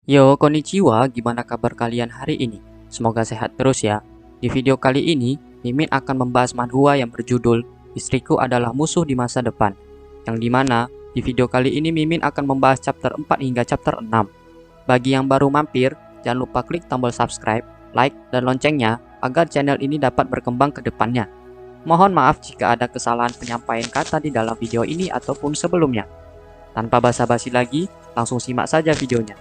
Yo, konnichiwa, gimana kabar kalian hari ini? Semoga sehat terus ya. Di video kali ini, Mimin akan membahas manhwa yang berjudul Istriku Adalah Musuh di Masa Depan. Yang dimana, di video kali ini Mimin akan membahas chapter 4 hingga chapter 6. Bagi yang baru mampir, jangan lupa klik tombol subscribe, like, dan loncengnya agar channel ini dapat berkembang ke depannya. Mohon maaf jika ada kesalahan penyampaian kata di dalam video ini ataupun sebelumnya. Tanpa basa-basi lagi, langsung simak saja videonya.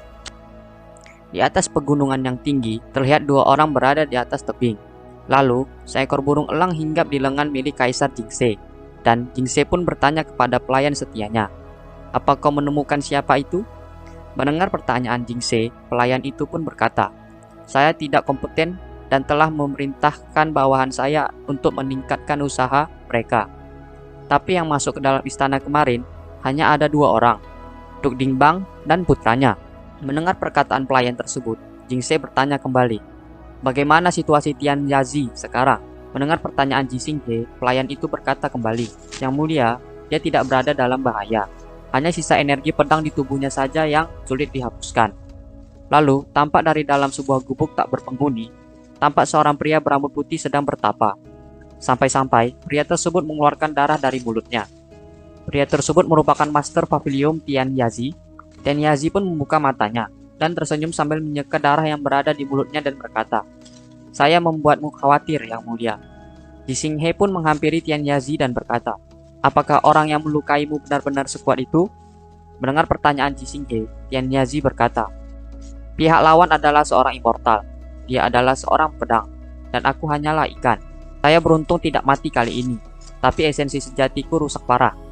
Di atas pegunungan yang tinggi, terlihat dua orang berada di atas tebing. Lalu, seekor burung elang hinggap di lengan milik Kaisar Jingse, dan Jingse pun bertanya kepada pelayan setianya, "Apa kau menemukan siapa itu?" Mendengar pertanyaan Jingse, pelayan itu pun berkata, "Saya tidak kompeten dan telah memerintahkan bawahan saya untuk meningkatkan usaha mereka. Tapi yang masuk ke dalam istana kemarin hanya ada dua orang, Duk Dingbang dan putranya." Mendengar perkataan pelayan tersebut, Jingse bertanya kembali, "Bagaimana situasi Tian Yazi sekarang?" Mendengar pertanyaan Jisinghe, pelayan itu berkata kembali, "Yang mulia, dia tidak berada dalam bahaya. Hanya sisa energi pedang di tubuhnya saja yang sulit dihapuskan." Lalu, tampak dari dalam sebuah gubuk tak berpenghuni, tampak seorang pria berambut putih sedang bertapa. Sampai-sampai, pria tersebut mengeluarkan darah dari mulutnya. Pria tersebut merupakan Master Pavilion Tian Yazi. Tian Yazi pun membuka matanya dan tersenyum sambil menyeka darah yang berada di mulutnya dan berkata, "Saya membuatmu khawatir, Yang Mulia." Jisinghe pun menghampiri Tian Yazi dan berkata, "Apakah orang yang melukaimu benar-benar sekuat itu?" Mendengar pertanyaan Jisinghe, Tian Yazi berkata, "Pihak lawan adalah seorang immortal. Dia adalah seorang pedang, dan aku hanyalah ikan. Saya beruntung tidak mati kali ini, tapi esensi sejatiku rusak parah.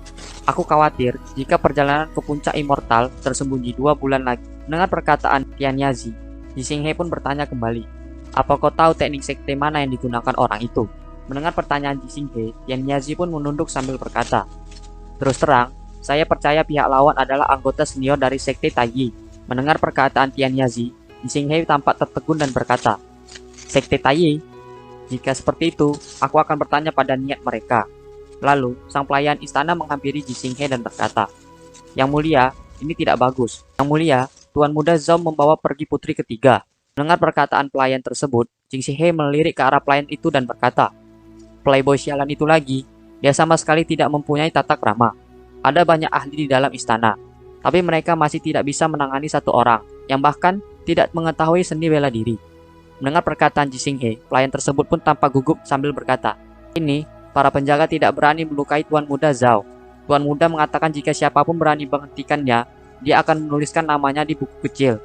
Aku khawatir jika perjalanan ke puncak immortal tersembunyi 2 bulan lagi." Mendengar perkataan Tian Yazi, Jisinghe pun bertanya kembali, "Apa kau tahu teknik sekte mana yang digunakan orang itu?" Mendengar pertanyaan Jisinghe, Tian Yazi pun menunduk sambil berkata, "Terus terang, saya percaya pihak lawan adalah anggota senior dari sekte Taiyi." Mendengar perkataan Tian Yazi, Jisinghe tampak tertegun dan berkata, "Sekte Taiyi? Jika seperti itu, aku akan bertanya pada niat mereka." Lalu, sang pelayan istana menghampiri Jisinghe dan berkata, "Yang Mulia, ini tidak bagus. Yang Mulia, Tuan Muda Zhao membawa pergi putri ketiga." Mendengar perkataan pelayan tersebut, Jisinghe melirik ke arah pelayan itu dan berkata, "Playboy sialan itu lagi, dia sama sekali tidak mempunyai tata krama. Ada banyak ahli di dalam istana, tapi mereka masih tidak bisa menangani satu orang, yang bahkan tidak mengetahui seni bela diri." Mendengar perkataan Jisinghe, pelayan tersebut pun tampak gugup sambil berkata, "Ini, para penjaga tidak berani melukai Tuan Muda Zhao. Tuan Muda mengatakan jika siapapun berani menghentikannya, dia akan menuliskan namanya di buku kecil."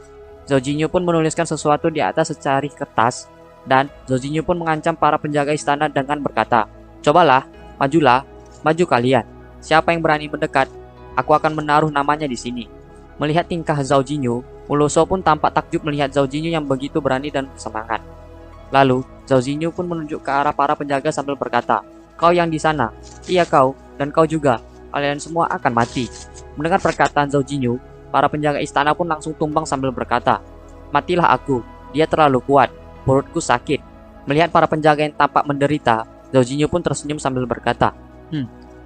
Zhao Jinyu pun menuliskan sesuatu di atas secari kertas, dan Zhao Jinyu pun mengancam para penjaga istana dengan berkata, "Cobalah, majulah, maju kalian. Siapa yang berani mendekat, aku akan menaruh namanya di sini." Melihat tingkah Zhao Jinyu, Muloso pun tampak takjub melihat Zhao Jinyu yang begitu berani dan bersemangat. Lalu, Zhao Jinyu pun menunjuk ke arah para penjaga sambil berkata, "Kau yang di sana, iya kau, dan kau juga, kalian semua akan mati." Mendengar perkataan Zhao Jinyu, para penjaga istana pun langsung tumbang sambil berkata, "Matilah aku, dia terlalu kuat, perutku sakit." Melihat para penjaga yang tampak menderita, Zhao Jinyu pun tersenyum sambil berkata,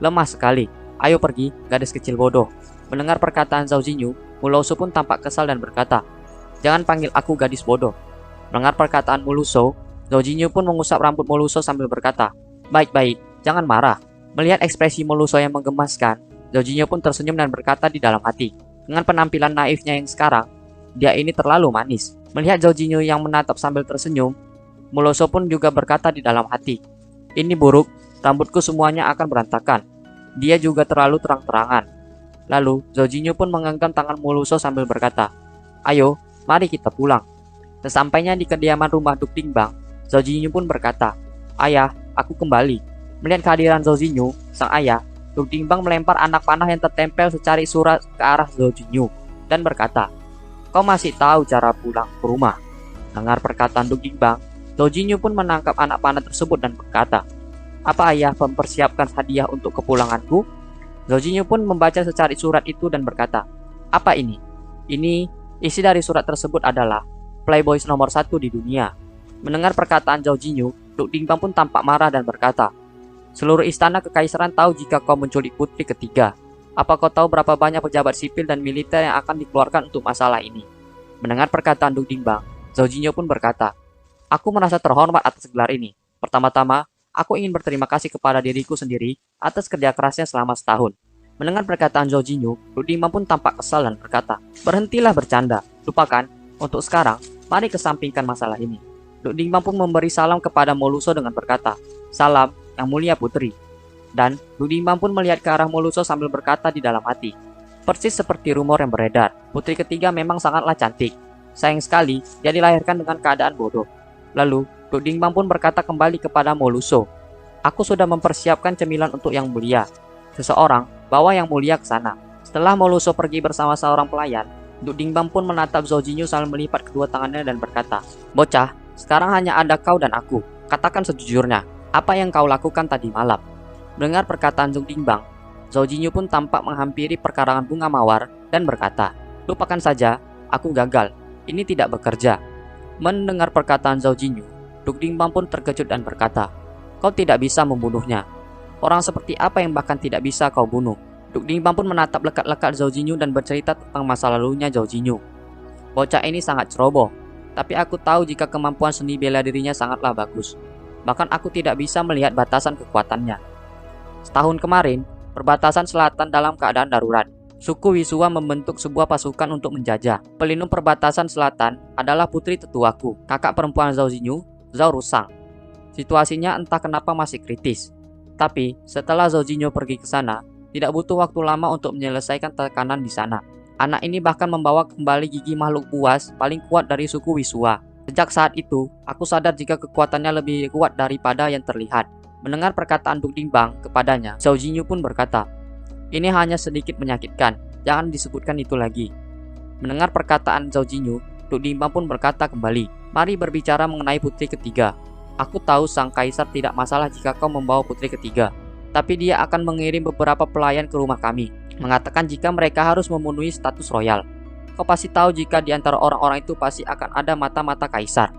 "Lemah sekali, ayo pergi, gadis kecil bodoh." Mendengar perkataan Zhao Jinyu, Muloso pun tampak kesal dan berkata, "Jangan panggil aku gadis bodoh." Mendengar perkataan Muloso, Zhao Jinyu pun mengusap rambut Muloso sambil berkata, "Baik-baik, jangan marah." Melihat ekspresi Muloso yang menggemaskan, Zhao Jinyu pun tersenyum dan berkata di dalam hati, dengan penampilan naifnya yang sekarang, dia ini terlalu manis. Melihat Zhao Jinyu yang menatap sambil tersenyum, Muloso pun juga berkata di dalam hati, "Ini buruk, rambutku semuanya akan berantakan. Dia juga terlalu terang-terangan." Lalu, Zhao Jinyu pun menggenggam tangan Muloso sambil berkata, "Ayo, mari kita pulang." Sesampainya di kediaman rumah Duk Dingbang, Zhao Jinyu pun berkata, "Ayah, aku kembali." Melihat kehadiran Zhao Jinyu, sang ayah, Duk Dingbang melempar anak panah yang tertempel secari surat ke arah Zhao Jinyu dan berkata, "Kau masih tahu cara pulang ke rumah?" Dengar perkataan Duk Dingbang, Zhao Jinyu pun menangkap anak panah tersebut dan berkata, "Apa ayah mempersiapkan hadiah untuk kepulanganku?" Zhao Jinyu pun membaca secari surat itu dan berkata, "Apa ini?" Isi dari surat tersebut adalah Playboys nomor 1 di dunia." Mendengar perkataan Zhao Jinyu, Duk Dingbang pun tampak marah dan berkata, "Seluruh istana kekaisaran tahu jika kau menculik putri ketiga. Apa kau tahu berapa banyak pejabat sipil dan militer yang akan dikeluarkan untuk masalah ini?" Mendengar perkataan Duk Dingbang, Zhao Jinyo pun berkata, "Aku merasa terhormat atas gelar ini. Pertama-tama, aku ingin berterima kasih kepada diriku sendiri atas kerja kerasnya selama setahun." Mendengar perkataan Zhao Jinyo, Duk Dingbang pun tampak kesal dan berkata, "Berhentilah bercanda. Lupakan. Untuk sekarang, mari kesampingkan masalah ini." Duk Dingbang pun memberi salam kepada Moluso dengan berkata, "Salam, Yang Mulia Putri." Dan Duk Dingbang pun melihat ke arah Moluso sambil berkata di dalam hati, "Persis seperti rumor yang beredar, putri ketiga memang sangatlah cantik. Sayang sekali, dia dilahirkan dengan keadaan bodoh." Lalu, Duk Dingbang pun berkata kembali kepada Moluso, "Aku sudah mempersiapkan cemilan untuk Yang Mulia. Seseorang, bawa Yang Mulia ke sana." Setelah Moluso pergi bersama seorang pelayan, Duk Dingbang pun menatap Zhao Jinyo sambil melipat kedua tangannya dan berkata, "Bocah, sekarang hanya ada kau dan aku. Katakan sejujurnya, apa yang kau lakukan tadi malam?" Mendengar perkataan Duk Dingbang, Zhao Jinyo pun tampak menghampiri perkarangan bunga mawar dan berkata, "Lupakan saja, aku gagal. Ini tidak bekerja." Mendengar perkataan Zhao Jinyo, Duk Dingbang pun terkejut dan berkata, "Kau tidak bisa membunuhnya. Orang seperti apa yang bahkan tidak bisa kau bunuh?" Duk Dingbang pun menatap lekat-lekat Zhao Jinyo dan bercerita tentang masa lalunya Zhao Jinyo. "Bocah ini sangat ceroboh, tapi aku tahu jika kemampuan seni bela dirinya sangatlah bagus. Bahkan aku tidak bisa melihat batasan kekuatannya. Setahun kemarin, perbatasan selatan dalam keadaan darurat. Suku Wisua membentuk sebuah pasukan untuk menjajah. Pelindung perbatasan selatan adalah putri tetuaku, kakak perempuan Zhao Jinyo, Zhao Rusang. Situasinya entah kenapa masih kritis. Tapi setelah Zhao Jinyo pergi ke sana, tidak butuh waktu lama untuk menyelesaikan tekanan di sana. Anak ini bahkan membawa kembali gigi makhluk buas paling kuat dari suku Wisua. Sejak saat itu, aku sadar jika kekuatannya lebih kuat daripada yang terlihat." Mendengar perkataan Duk Dingbang kepadanya, Zhao Jinyo pun berkata, "Ini hanya sedikit menyakitkan, jangan disebutkan itu lagi." Mendengar perkataan Zhao Jinyo, Duk Dingbang pun berkata kembali, "Mari berbicara mengenai putri ketiga. Aku tahu sang kaisar tidak masalah jika kau membawa putri ketiga, tapi dia akan mengirim beberapa pelayan ke rumah kami, mengatakan jika mereka harus memenuhi status royal. Kau pasti tahu jika di antara orang-orang itu pasti akan ada mata-mata kaisar."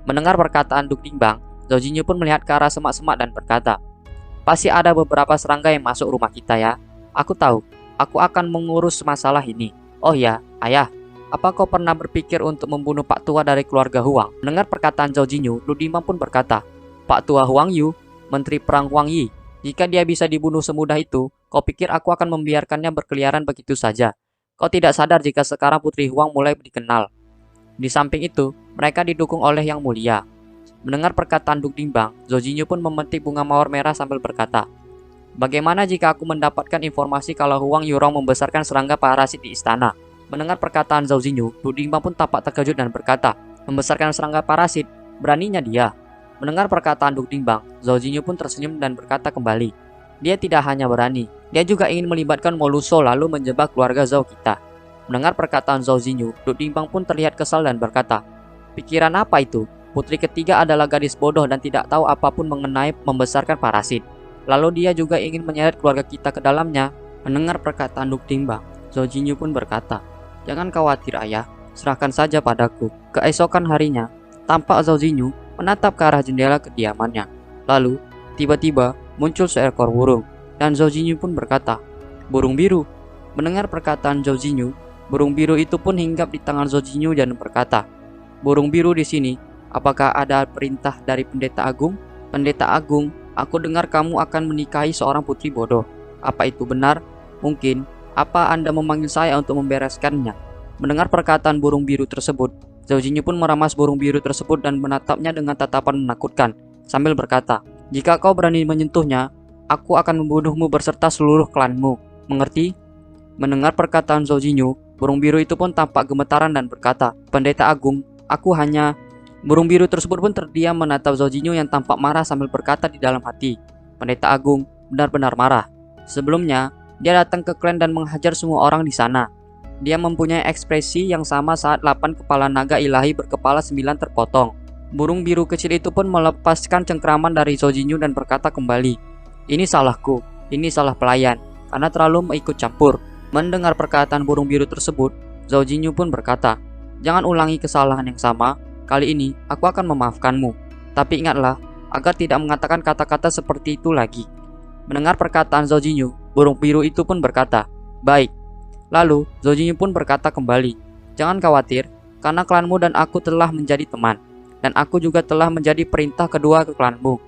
Mendengar perkataan Duk Dingbang, Zhao Jinyo pun melihat ke arah semak-semak dan berkata, "Pasti ada beberapa serangga yang masuk rumah kita ya. Aku tahu, aku akan mengurus masalah ini. Oh ya, ayah, apa kau pernah berpikir untuk membunuh Pak Tua dari keluarga Huang?" Mendengar perkataan Zhao Jinyo, Duk Dingbang pun berkata, "Pak Tua Huang Yu, Menteri Perang Huang Yi. Jika dia bisa dibunuh semudah itu, kau pikir aku akan membiarkannya berkeliaran begitu saja? Kau tidak sadar jika sekarang Putri Huang mulai dikenal. Di samping itu, mereka didukung oleh Yang Mulia." Mendengar perkataan Duk Dingbang, Zhao Jinyo pun memetik bunga mawar merah sambil berkata, "Bagaimana jika aku mendapatkan informasi kalau Huang Yurong membesarkan serangga parasit di istana?" Mendengar perkataan Zhao Jinyo, Duk Dingbang pun tampak terkejut dan berkata, "Membesarkan serangga parasit? Beraninya dia." Mendengar perkataan Duk Dingbang, Zhao Jinyo pun tersenyum dan berkata kembali, "Dia tidak hanya berani, dia juga ingin melibatkan Moluso lalu menjebak keluarga Zhao kita." Mendengar perkataan Zhao Jinyo, Duk Dingbang pun terlihat kesal dan berkata, "Pikiran apa itu? Putri ketiga adalah gadis bodoh dan tidak tahu apapun mengenai membesarkan parasit. Lalu dia juga ingin menyeret keluarga kita ke dalamnya." Mendengar perkataan Duk Dingbang, Zhao Jinyo pun berkata, "Jangan khawatir ayah, serahkan saja padaku." Keesokan harinya, tampak Zhao Jinyo menatap ke arah jendela kediamannya. Lalu, tiba-tiba muncul seekor burung, dan Zhao Jinyo pun berkata, "Burung biru." Mendengar perkataan Zhao Jinyo, burung biru itu pun hinggap di tangan Zhao Jinyo dan berkata, "Burung biru di sini. Apakah ada perintah dari Pendeta Agung?" "Pendeta Agung, aku dengar kamu akan menikahi seorang putri bodoh. Apa itu benar? Mungkin, apa Anda memanggil saya untuk membereskannya?" Mendengar perkataan burung biru tersebut, Zhao Jinyo pun meramas burung biru tersebut dan menatapnya dengan tatapan menakutkan, sambil berkata, "Jika kau berani menyentuhnya, aku akan membunuhmu berserta seluruh klanmu. Mengerti?" Mendengar perkataan Zhao Jinyo, burung biru itu pun tampak gemetaran dan berkata, "Pendeta Agung, aku hanya..." Burung biru tersebut pun terdiam menatap Zhao Jinyo yang tampak marah sambil berkata di dalam hati, "Pendeta Agung benar-benar marah. Sebelumnya, dia datang ke klan dan menghajar semua orang di sana. Dia mempunyai ekspresi yang sama saat 8 kepala naga ilahi berkepala 9 terpotong." Burung biru kecil itu pun melepaskan cengkraman dari Zhao Jinyo dan berkata kembali, "Ini salahku, ini salah pelayan, karena terlalu ikut campur." Mendengar perkataan burung biru tersebut, Zhao Jinyo pun berkata, "Jangan ulangi kesalahan yang sama. Kali ini, aku akan memaafkanmu. Tapi ingatlah, agar tidak mengatakan kata-kata seperti itu lagi." Mendengar perkataan Zhao Jinyo, burung biru itu pun berkata, "Baik." Lalu, Zhao Jinyo pun berkata kembali, "Jangan khawatir, karena klanmu dan aku telah menjadi teman, dan aku juga telah menjadi perintah kedua ke klanmu.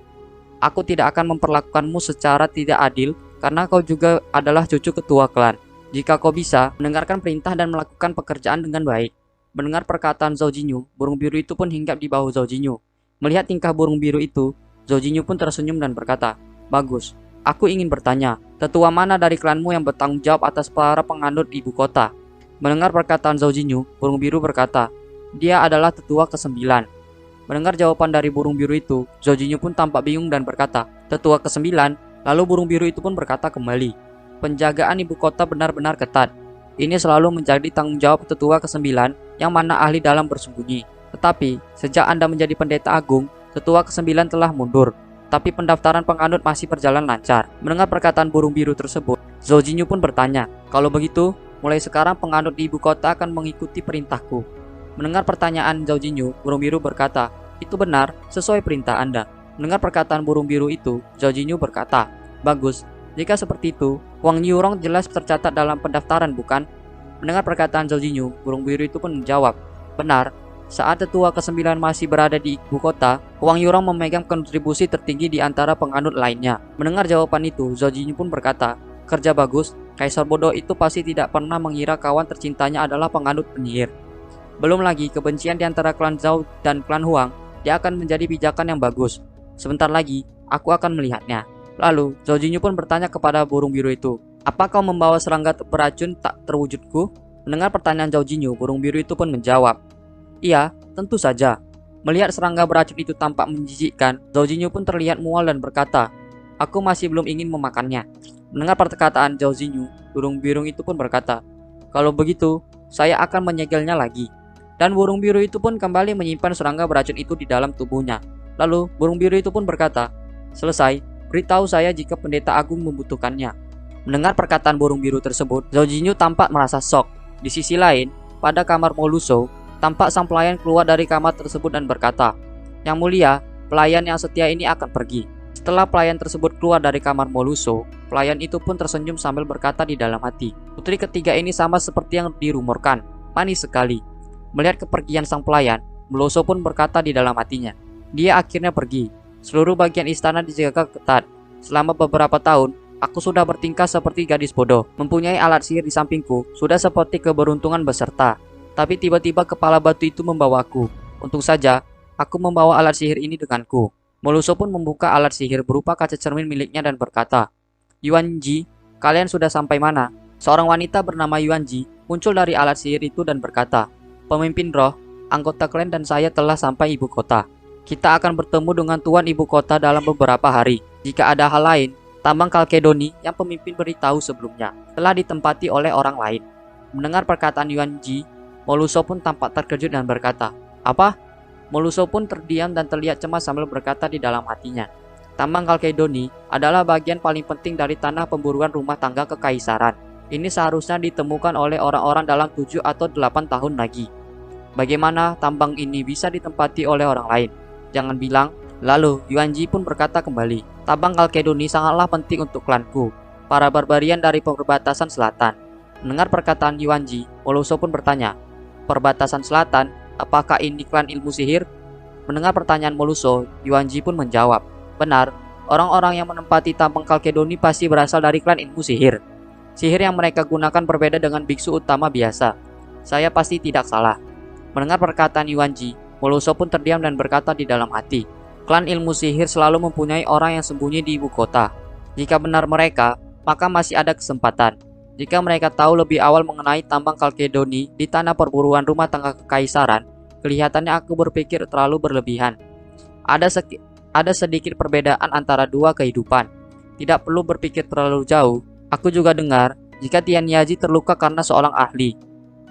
Aku tidak akan memperlakukanmu secara tidak adil karena kau juga adalah cucu ketua klan. Jika kau bisa mendengarkan perintah dan melakukan pekerjaan dengan baik." Mendengar perkataan Zhao Jinyu, burung biru itu pun hinggap di bahu Zhao Jinyu. Melihat tingkah burung biru itu, Zhao Jinyu pun tersenyum dan berkata, "Bagus, aku ingin bertanya, tetua mana dari klanmu yang bertanggung jawab atas para penganut ibu kota?" Mendengar perkataan Zhao Jinyu, burung biru berkata, "Dia adalah tetua ke-9. Mendengar jawaban dari burung biru itu, Zhao Jinyu pun tampak bingung dan berkata, "Tetua ke-9?" Lalu burung biru itu pun berkata kembali, "Penjagaan ibu kota benar-benar ketat. Ini selalu menjadi tanggung jawab tetua ke-9 yang mana ahli dalam bersembunyi. Tetapi, sejak Anda menjadi pendeta agung, tetua ke-9 telah mundur. Tapi pendaftaran penganut masih berjalan lancar." Mendengar perkataan burung biru tersebut, Zhao Jinyu pun bertanya, "Kalau begitu, mulai sekarang penganut di ibu kota akan mengikuti perintahku." Mendengar pertanyaan Zhao Jinyu, burung biru berkata, "Itu benar, sesuai perintah Anda." Mendengar perkataan burung biru itu, Zhao Jinyu berkata, "Bagus, jika seperti itu, Wang Yurong jelas tercatat dalam pendaftaran, bukan?" Mendengar perkataan Zhao Jinyu, burung biru itu pun menjawab, "Benar, saat tetua ke-9 masih berada di ibu kota, Wang Yurong memegang kontribusi tertinggi di antara penganut lainnya." Mendengar jawaban itu, Zhao Jinyu pun berkata, "Kerja bagus, Kaisar bodoh itu pasti tidak pernah mengira kawan tercintanya adalah penganut penyihir. Belum lagi kebencian di antara klan Zhao dan klan Huang, dia akan menjadi pijakan yang bagus. Sebentar lagi, aku akan melihatnya." Lalu, Zhao Jinyu pun bertanya kepada burung biru itu, "Apa kau membawa serangga beracun tak terwujudku?" Mendengar pertanyaan Zhao Jinyu, burung biru itu pun menjawab, "Iya, tentu saja." Melihat serangga beracun itu tampak menjijikkan, Zhao Jinyu pun terlihat mual dan berkata, "Aku masih belum ingin memakannya." Mendengar perkataan Zhao Jinyu, burung biru itu pun berkata, "Kalau begitu, saya akan menyegelnya lagi." Dan burung biru itu pun kembali menyimpan serangga beracun itu di dalam tubuhnya. Lalu, burung biru itu pun berkata, "Selesai, beritahu saya jika pendeta agung membutuhkannya." Mendengar perkataan burung biru tersebut, Zhao Jinyu tampak merasa shock. Di sisi lain, pada kamar Moluso, tampak sang pelayan keluar dari kamar tersebut dan berkata, "Yang mulia, pelayan yang setia ini akan pergi." Setelah pelayan tersebut keluar dari kamar Moluso, pelayan itu pun tersenyum sambil berkata di dalam hati, "Putri ketiga ini sama seperti yang dirumorkan, manis sekali." Melihat kepergian sang pelayan, Moluso pun berkata di dalam hatinya, "Dia akhirnya pergi. Seluruh bagian istana dijaga ketat. Selama beberapa tahun, aku sudah bertingkah seperti gadis bodoh. Mempunyai alat sihir di sampingku, sudah seperti keberuntungan beserta. Tapi tiba-tiba kepala batu itu membawaku. Untung saja, aku membawa alat sihir ini denganku." Moluso pun membuka alat sihir berupa kaca cermin miliknya dan berkata, "Yuan Ji, kalian sudah sampai mana?" Seorang wanita bernama Yuan Ji muncul dari alat sihir itu dan berkata, "Pemimpin roh, anggota klan dan saya telah sampai ibu kota. Kita akan bertemu dengan tuan ibu kota dalam beberapa hari. Jika ada hal lain, tambang Kalkedoni yang pemimpin beritahu sebelumnya telah ditempati oleh orang lain." Mendengar perkataan Yuan Ji, Moluso pun tampak terkejut dan berkata, "Apa?" Moluso pun terdiam dan terlihat cemas sambil berkata di dalam hatinya, "Tambang Kalkedoni adalah bagian paling penting dari tanah pemburuan rumah tangga kekaisaran. Ini seharusnya ditemukan oleh orang-orang dalam 7 atau 8 tahun lagi. Bagaimana tambang ini bisa ditempati oleh orang lain? Jangan bilang." Lalu Yuan Ji pun berkata kembali, "Tambang Kalkedoni sangatlah penting untuk klanku, para barbarian dari perbatasan selatan." Mendengar perkataan Yuan Ji, Moluso pun bertanya, "Perbatasan selatan? Apakah ini klan ilmu sihir?" Mendengar pertanyaan Moluso, Yuan Ji pun menjawab, "Benar, orang-orang yang menempati tambang Kalkedoni pasti berasal dari klan ilmu sihir. Sihir yang mereka gunakan berbeda dengan biksu utama biasa. Saya pasti tidak salah." Mendengar perkataan Yuan Ji, Moluso pun terdiam dan berkata di dalam hati, "Klan ilmu sihir selalu mempunyai orang yang sembunyi di ibu kota. Jika benar mereka, maka masih ada kesempatan. Jika mereka tahu lebih awal mengenai tambang Kalkedoni di tanah perburuan rumah tangga kekaisaran, kelihatannya aku berpikir terlalu berlebihan. Ada sedikit perbedaan antara dua kehidupan. Tidak perlu berpikir terlalu jauh. Aku juga dengar jika Tian Yaji terluka karena seorang ahli.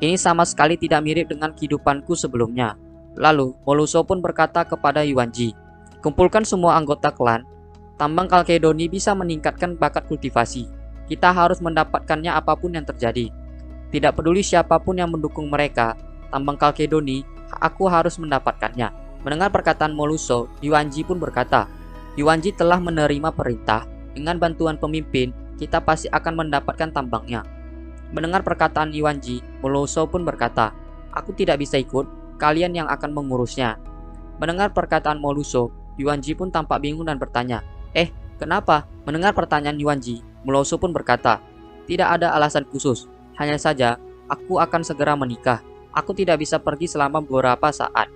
Ini sama sekali tidak mirip dengan kehidupanku sebelumnya." Lalu, Moluso pun berkata kepada Yuan Ji, "Kumpulkan semua anggota klan. Tambang Kalkedoni bisa meningkatkan bakat kultivasi. Kita harus mendapatkannya apapun yang terjadi. Tidak peduli siapapun yang mendukung mereka, tambang Kalkedoni, aku harus mendapatkannya." Mendengar perkataan Moluso, Yuan Ji pun berkata, "Yuan Ji telah menerima perintah. Dengan bantuan pemimpin, kita pasti akan mendapatkan tambangnya." Mendengar perkataan Yuan Ji, Moluso pun berkata, Aku tidak bisa ikut, kalian yang akan mengurusnya. Mendengar perkataan Moluso, Yuanji pun tampak bingung dan bertanya, kenapa? Mendengar pertanyaan Yuanji, Moluso pun berkata, tidak ada alasan khusus, hanya saja aku akan segera menikah. Aku tidak bisa pergi selama beberapa saat.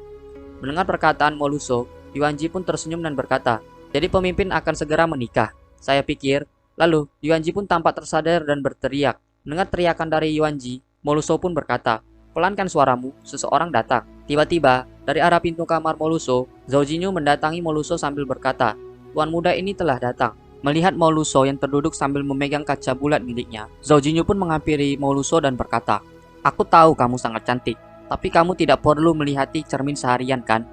Mendengar perkataan Moluso, Yuanji pun tersenyum dan berkata, jadi pemimpin akan segera menikah. Saya pikir. Lalu, Yuanji pun tampak tersadar dan berteriak. Mendengar teriakan dari Yuanji, Moluso pun berkata, pelankan suaramu, seseorang datang. Tiba-tiba, dari arah pintu kamar Moluso, Zhao Jinyu mendatangi Moluso sambil berkata, tuan muda ini telah datang. Melihat Moluso yang terduduk sambil memegang kaca bulat miliknya, Zhao Jinyu pun menghampiri Moluso dan berkata, aku tahu kamu sangat cantik, tapi kamu tidak perlu melihati cermin seharian kan?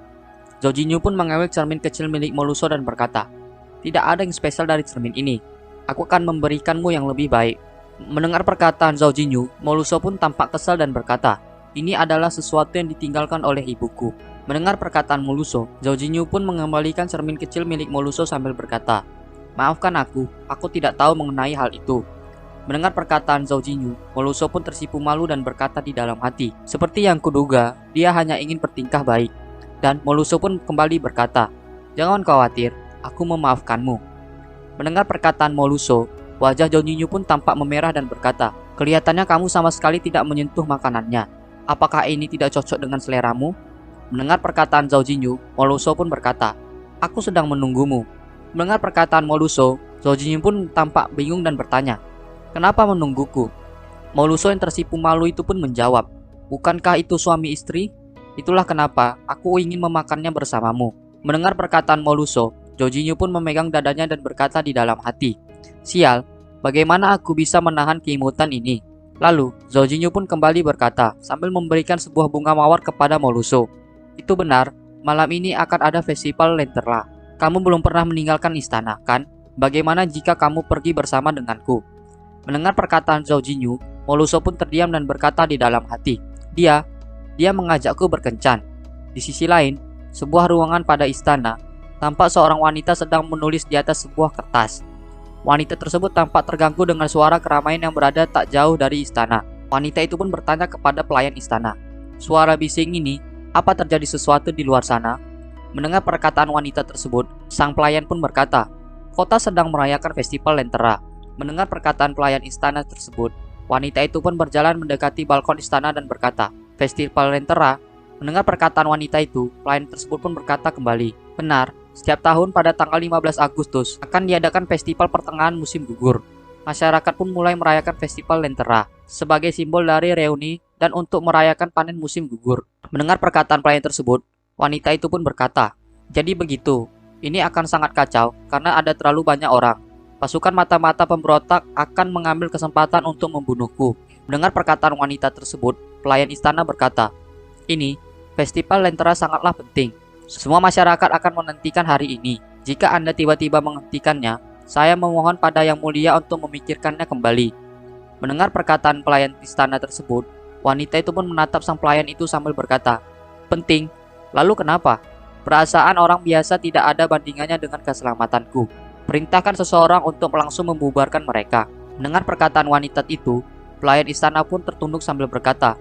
Zhao Jinyu pun mengewek cermin kecil milik Moluso dan berkata, tidak ada yang spesial dari cermin ini. Aku akan memberikanmu yang lebih baik. Mendengar perkataan Zhao Jinyu, Moluso pun tampak kesal dan berkata, ini adalah sesuatu yang ditinggalkan oleh ibuku. Mendengar perkataan Moluso, Zhao Jinyu pun mengembalikan cermin kecil milik Moluso sambil berkata, maafkan aku tidak tahu mengenai hal itu. Mendengar perkataan Zhao Jinyu, Moluso pun tersipu malu dan berkata di dalam hati, seperti yang kuduga, dia hanya ingin bertingkah baik. Dan Moluso pun kembali berkata, jangan khawatir, aku memaafkanmu. Mendengar perkataan Moluso, wajah Zhao Jinyu pun tampak memerah dan berkata, kelihatannya kamu sama sekali tidak menyentuh makanannya. Apakah ini tidak cocok dengan seleramu? Mendengar perkataan Zhao Jinyu, Moluso pun berkata, aku sedang menunggumu. Mendengar perkataan Moluso, Zhao Jinyu pun tampak bingung dan bertanya, kenapa menungguku? Moluso yang tersipu malu itu pun menjawab, bukankah itu suami istri? Itulah kenapa aku ingin memakannya bersamamu. Mendengar perkataan Moluso, Zhao Jinyu pun memegang dadanya dan berkata di dalam hati, sial, bagaimana aku bisa menahan keimutan ini? Lalu, Zhao Jinyu pun kembali berkata sambil memberikan sebuah bunga mawar kepada Moluso. Itu benar, malam ini akan ada festival Lentera. Kamu belum pernah meninggalkan istana, kan? Bagaimana jika kamu pergi bersama denganku? Mendengar perkataan Zhao Jinyu, Moluso pun terdiam dan berkata di dalam hati, dia mengajakku berkencan. Di sisi lain, sebuah ruangan pada istana, tampak seorang wanita sedang menulis di atas sebuah kertas. Wanita tersebut tampak terganggu dengan suara keramaian yang berada tak jauh dari istana. Wanita itu pun bertanya kepada pelayan istana, suara bising ini, apa terjadi sesuatu di luar sana? Mendengar perkataan wanita tersebut, sang pelayan pun berkata, kota sedang merayakan festival Lentera. Mendengar perkataan pelayan istana tersebut, wanita itu pun berjalan mendekati balkon istana dan berkata, festival Lentera? Mendengar perkataan wanita itu, pelayan tersebut pun berkata kembali, benar. Setiap tahun pada tanggal 15 Agustus akan diadakan festival pertengahan musim gugur. Masyarakat pun mulai merayakan festival Lentera sebagai simbol dari reuni dan untuk merayakan panen musim gugur. Mendengar perkataan pelayan tersebut, wanita itu pun berkata, jadi begitu, ini akan sangat kacau karena ada terlalu banyak orang. Pasukan mata-mata pemberontak akan mengambil kesempatan untuk membunuhku. Mendengar perkataan wanita tersebut, pelayan istana berkata, ini, festival Lentera sangatlah penting. Semua masyarakat akan menantikan hari ini. Jika Anda tiba-tiba menghentikannya, saya memohon pada Yang Mulia untuk memikirkannya kembali. Mendengar perkataan pelayan istana tersebut, wanita itu pun menatap sang pelayan itu sambil berkata, penting, lalu kenapa? Perasaan orang biasa tidak ada bandingannya dengan keselamatanku. Perintahkan seseorang untuk langsung membubarkan mereka. Mendengar perkataan wanita itu, pelayan istana pun tertunduk sambil berkata,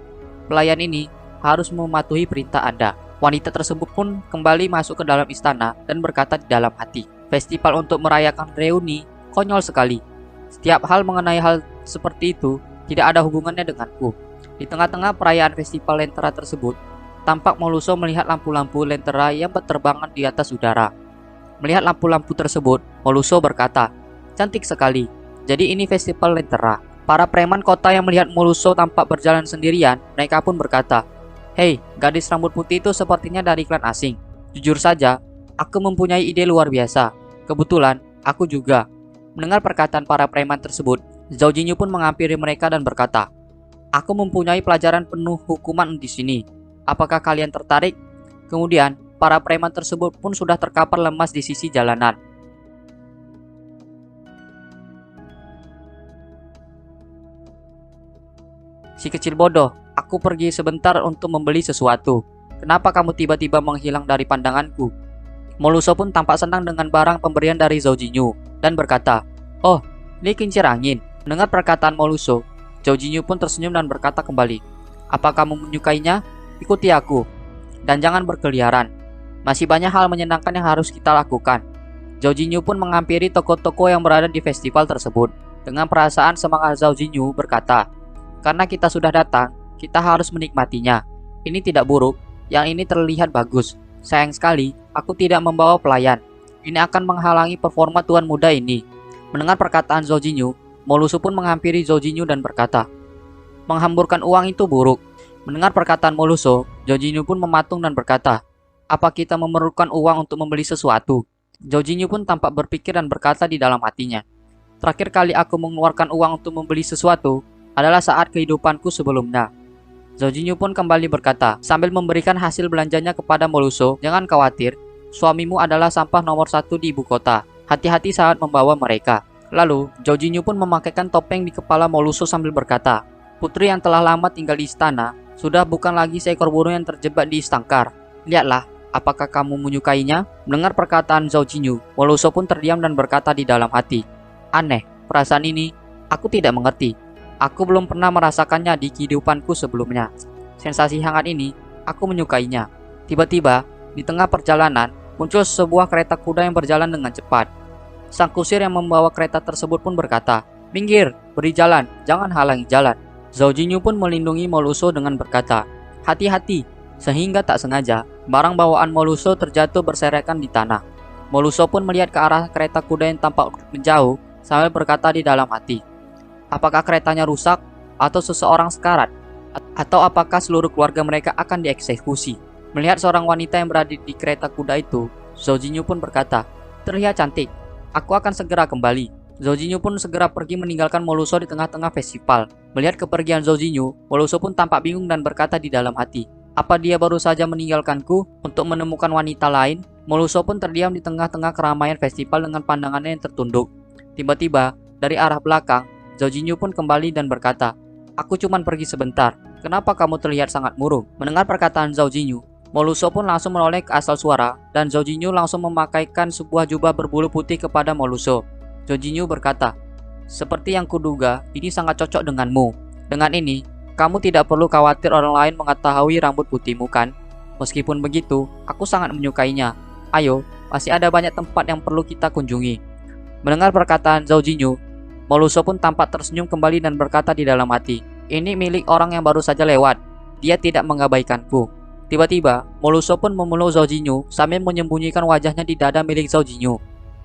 pelayan ini harus mematuhi perintah Anda. Wanita tersebut pun kembali masuk ke dalam istana dan berkata di dalam hati, festival untuk merayakan reuni konyol sekali. Setiap hal mengenai hal seperti itu tidak ada hubungannya denganku. Di tengah-tengah perayaan festival Lentera tersebut, tampak Moluso melihat lampu-lampu Lentera yang berterbangan di atas udara. Melihat lampu-lampu tersebut, Moluso berkata, cantik sekali. Jadi ini festival Lentera. Para preman kota yang melihat Moluso tampak berjalan sendirian, mereka pun berkata, hei, gadis rambut putih itu sepertinya dari klan asing. Jujur saja, aku mempunyai ide luar biasa. Kebetulan, aku juga. Mendengar perkataan para preman tersebut, Zhao Jinyu pun menghampiri mereka dan berkata, aku mempunyai pelajaran penuh hukuman di sini. Apakah kalian tertarik? Kemudian, para preman tersebut pun sudah terkapar lemas di sisi jalanan. Si kecil bodoh, aku pergi sebentar untuk membeli sesuatu. Kenapa kamu tiba-tiba menghilang dari pandanganku? Moluso pun tampak senang dengan barang pemberian dari Zhao Jinyu dan berkata, oh, ini kincir angin. Mendengar perkataan Moluso, Zhao Jinyu pun tersenyum dan berkata kembali, Apa kamu menyukainya? Ikuti aku, dan jangan berkeliaran. Masih banyak hal menyenangkan yang harus kita lakukan. Zhao Jinyu pun menghampiri toko-toko yang berada di festival tersebut. Dengan perasaan semangat, Zhao Jinyu berkata, "Karena kita sudah datang, kita harus menikmatinya. Ini tidak buruk, yang ini terlihat bagus. Sayang sekali, aku tidak membawa pelayan. Ini akan menghalangi performa tuan muda ini." Mendengar perkataan Zhao Jinyu, Moluso pun menghampiri Zhao Jinyu dan berkata, "Menghamburkan uang itu buruk." Mendengar perkataan Moluso, Zhao Jinyu pun mematung dan berkata, "Apa kita memerlukan uang untuk membeli sesuatu?" Zhao Jinyu pun tampak berpikir dan berkata di dalam hatinya, "Terakhir kali aku mengeluarkan uang untuk membeli sesuatu adalah saat kehidupanku sebelumnya." Zhao Jinyu pun kembali berkata, sambil memberikan hasil belanjanya kepada Moluso, "Jangan khawatir, suamimu adalah sampah nomor 1 di ibu kota. Hati-hati saat membawa mereka." Lalu, Zhao Jinyu pun memakaikan topeng di kepala Moluso sambil berkata, "Putri yang telah lama tinggal di istana, sudah bukan lagi seekor burung yang terjebak di istangkar. Lihatlah, apakah kamu menyukainya?" Mendengar perkataan Zhao Jinyu, Moluso pun terdiam dan berkata di dalam hati, "Aneh, perasaan ini, aku tidak mengerti. Aku belum pernah merasakannya di kehidupanku sebelumnya. Sensasi hangat ini, aku menyukainya." Tiba-tiba, di tengah perjalanan, muncul sebuah kereta kuda yang berjalan dengan cepat. Sang kusir yang membawa kereta tersebut pun berkata, "Minggir, beri jalan, jangan halangi jalan." Zhao Jinyu pun melindungi Moluso dengan berkata, "Hati-hati," sehingga tak sengaja, barang bawaan Moluso terjatuh berserakan di tanah. Moluso pun melihat ke arah kereta kuda yang tampak menjauh sambil berkata di dalam hati, "Apakah keretanya rusak? Atau seseorang sekarat? Atau apakah seluruh keluarga mereka akan dieksekusi?" Melihat seorang wanita yang berada di kereta kuda itu, Zhao Jinyu pun berkata, "Terlihat cantik. Aku akan segera kembali." Zhao Jinyu pun segera pergi meninggalkan Moluso di tengah-tengah festival. Melihat kepergian Zhao Jinyu, Moluso pun tampak bingung dan berkata di dalam hati, "Apa dia baru saja meninggalkanku untuk menemukan wanita lain?" Moluso pun terdiam di tengah-tengah keramaian festival dengan pandangannya yang tertunduk. Tiba-tiba, dari arah belakang, Zhao Jinyu pun kembali dan berkata, "Aku cuma pergi sebentar. Kenapa kamu terlihat sangat murung?" Mendengar perkataan Zhao Jinyu, Moluso pun langsung menoleh ke asal suara, dan Zhao Jinyu langsung memakaikan sebuah jubah berbulu putih kepada Moluso. Zhao Jinyu berkata, "Seperti yang kuduga, ini sangat cocok denganmu. Dengan ini, kamu tidak perlu khawatir orang lain mengetahui rambut putihmu, kan? Meskipun begitu, aku sangat menyukainya. Ayo, masih ada banyak tempat yang perlu kita kunjungi." Mendengar perkataan Zhao Jinyu, Moluso pun tampak tersenyum kembali dan berkata di dalam hati, "Ini milik orang yang baru saja lewat. Dia tidak mengabaikanku." Tiba-tiba, Moluso pun memeluk Zhao Jinyu sambil menyembunyikan wajahnya di dada milik Zhao Jinyu.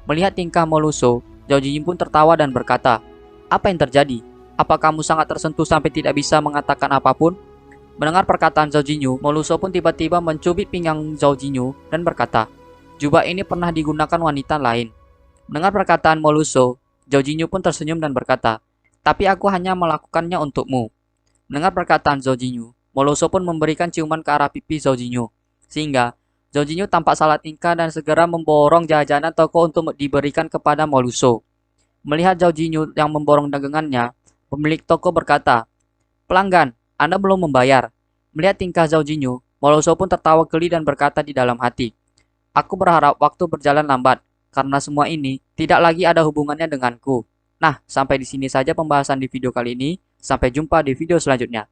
Melihat tingkah Moluso, Zhao Jinyu pun tertawa dan berkata, "Apa yang terjadi? Apa kamu sangat tersentuh sampai tidak bisa mengatakan apapun?" Mendengar perkataan Zhao Jinyu, Moluso pun tiba-tiba mencubit pinggang Zhao Jinyu dan berkata, "Jubah ini pernah digunakan wanita lain." Mendengar perkataan Moluso, Zhao Jinyu pun tersenyum dan berkata, "Tapi aku hanya melakukannya untukmu." Mendengar perkataan Zhao Jinyu, Moluso pun memberikan ciuman ke arah pipi Zhao Jinyu, sehingga Zhao Jinyu tampak salah tingkah dan segera memborong jajanan toko untuk diberikan kepada Moluso. Melihat Zhao Jinyu yang memborong dagangannya, pemilik toko berkata, "Pelanggan, Anda belum membayar." Melihat tingkah Zhao Jinyu, Moluso pun tertawa geli dan berkata di dalam hati, "Aku berharap waktu berjalan lambat, karena semua ini tidak lagi ada hubungannya denganku." Nah, sampai di sini saja pembahasan di video kali ini. Sampai jumpa di video selanjutnya.